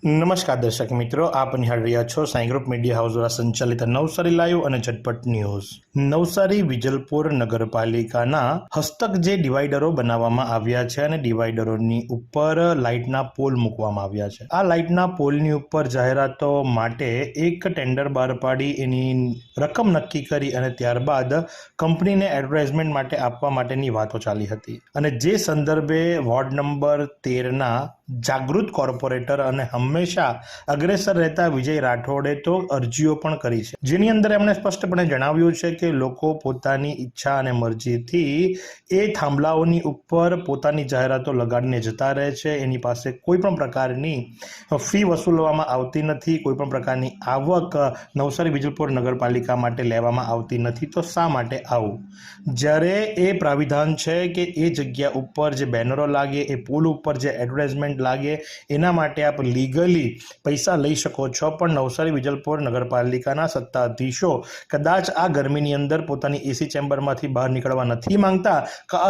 નમસ્કાર દર્શક મિત્રો, આપ નિહાળ રહ્યા છો સાઈ ગ્રુપ મીડિયા હાઉસ દ્વારા સંચાલિત નવસારી લાઈવ અને ઝટપટ ન્યૂઝ। નવસારી વિજલપુર નગરપાલિકાના હસ્તક જે ડિવાઈડરો બનાવવામાં આવ્યા છે અને ડિવાઈડરોની ઉપર લાઇટના પોલ મૂકવામાં આવ્યા છે। આ લાઇટના પોલની ઉપર જાહેરાતો માટે એક ટેન્ડર બહાર પાડી એની રકમ નક્કી કરી અને ત્યારબાદ કંપનીને એડવર્ટાઇઝમેન્ટ માટે આપવા માટેની વાતો ચાલી હતી અને જે સંદર્ભે વોર્ડ નંબર 13ના જાગૃત કોર્પોરેટર અને હંમેશા અગ્રેસર રહેતા વિજય રાઠોડે તો અરજીઓ પણ કરી છે, જેની અંદર એમણે સ્પષ્ટપણે જણાવ્યું છે કે લોકો પોતાની ઈચ્છા અને મરજીથી એ થાંભલાઓની ઉપર પોતાની જાહેરાતો લગાડીને જતા રહે છે। એની પાસે કોઈ પણ પ્રકારની ફી વસૂલવામાં આવતી નથી, કોઈ પણ પ્રકારની આવક નવસારી વિજલપુર નગરપાલિકા માટે લેવામાં આવતી નથી। તો શા માટે આવું, જ્યારે એ પ્રાવિધાન છે કે એ જગ્યા ઉપર જે બેનરો લાગે, એ પોલ ઉપર જે એડવર્ટાઇઝમેન્ટ લાગે, એના માટે આપ લીગલી પૈસા લઈ શકો છો, પણ નવસારી વિજલપુર નગરપાલિકાના સત્તાધીશો કદાચ આ ગરમીની અંદર પોતાની એસી ચેમ્બરમાંથી બહાર નીકળવા નથી માંગતા,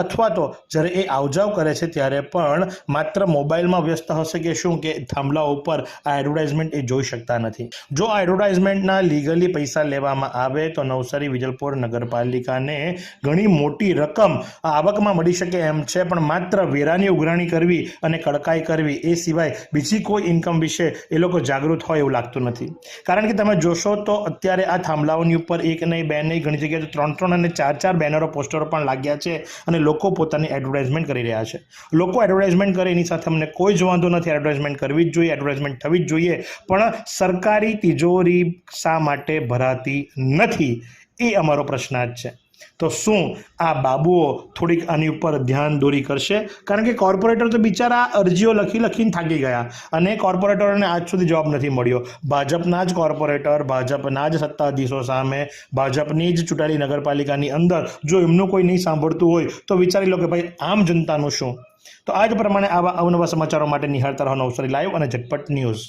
અથવા તો જ્યારે એ આવજાવ કરે છે ત્યારે પણ માત્ર મોબાઈલમાં વ્યસ્ત હશે કે શું કે થાંભલા ઉપર આ એડવર્ટાઇઝમેન્ટ એ જોઈ શકતા નથી। જો આ એડવર્ટાઇઝમેન્ટના લીગલી પૈસા લેવામાં આવે તો નવસારી વિજલપુર નગરપાલિકાને ઘણી મોટી રકમ આવકમાં મળી શકે એમ છે, પણ માત્ર વેરાની ઉઘરાણી કરવી અને કડકાઈ કરવી એ સિવાય બીજી કોઈ ઇન્કમ વિશે એ લોકો જાગૃત હોય એવું લાગતું નથી। કારણ કે તમે જોશો તો અત્યારે આ થાંભલાઓની ઉપર એક નહીં, બે નહીં, ઘણી જગ્યાએ 3 અને 4 બેનરો, પોસ્ટરો પણ લાગ્યા છે અને લોકો પોતાની એડવર્ટાઇઝમેન્ટ કરી રહ્યા છે। લોકો એડવર્ટાઇઝમેન્ટ કરે એની સાથે અમને કોઈ જ વાંધો નથી, એડવર્ટાઇઝમેન્ટ કરવી જ જોઈએ, એડવર્ટાઇઝમેન્ટ થવી જ જોઈએ, પણ સરકારી તિજોરી શા માટે ભરાતી નથી એ અમારો પ્રશ્ન જ છે। તો શું આ બાબુઓ થોડીક આની ઉપર ધ્યાન દોરી કરશે? કારણ કે કોર્પોરેટર તો બિચારા અરજીઓ લખીને થાકી ગયા અને કોર્પોરેટરોને આજ સુધી જવાબ નથી મળ્યો। ભાજપના જ કોર્પોરેટર, ભાજપના જ સત્તાધીશો સામે, ભાજપની જ ચૂંટાયેલી નગરપાલિકાની અંદર જો એમનું કોઈ નહીં સાંભળતું હોય તો વિચારી લો કે ભાઈ આમ જનતાનું શું। તો આ જ પ્રમાણે આવા અવનવા સમાચારો માટે નિહાળતા રહો નવસારી લાઈવ અને ઝટપટ ન્યૂઝ।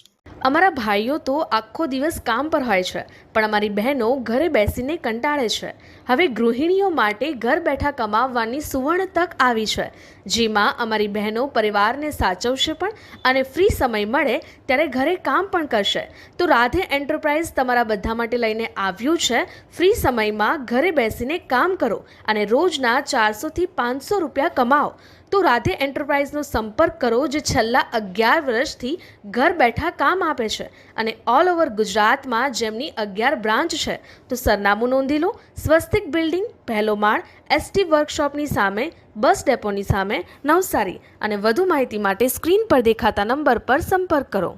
અમારા ભાઈઓ તો આખો દિવસ કામ પર હોય છે, પણ અમારી બહેનો ઘરે બેસીને કંટાળે છે। હવે ગૃહિણીઓ માટે ઘર બેઠા કમાવવાની સુવર્ણ તક આવી છે, જેમાં અમારી બહેનો પરિવારને સાચવશે પણ અને ફ્રી સમય મળે ત્યારે ઘરે કામ પણ કરશે। તો રાધે એન્ટરપ્રાઇઝ તમારા બધા માટે લઈને આવ્યું છે ફ્રી સમયમાં ઘરે બેસીને કામ કરો અને રોજના 400 થી 500 રૂપિયા કમાઓ। તો રાધે એન્ટરપ્રાઇઝનો સંપર્ક કરો, જે છેલ્લા 11 વર્ષથી ઘર બેઠા કામ આપે છે અને ઓલ ઓવર ગુજરાતમાં જેમની 11 બ્રાન્ચ છે। તો સરનામું નોંધી લો, સ્વસ્તિક બિલ્ડિંગ, પહેલો માળ, એસટી વર્કશોપની સામે, બસ ડેપોની સામે, નવસારી। અને વધુ માહિતી માટે સ્ક્રીન પર દેખાતા નંબર પર સંપર્ક કરો।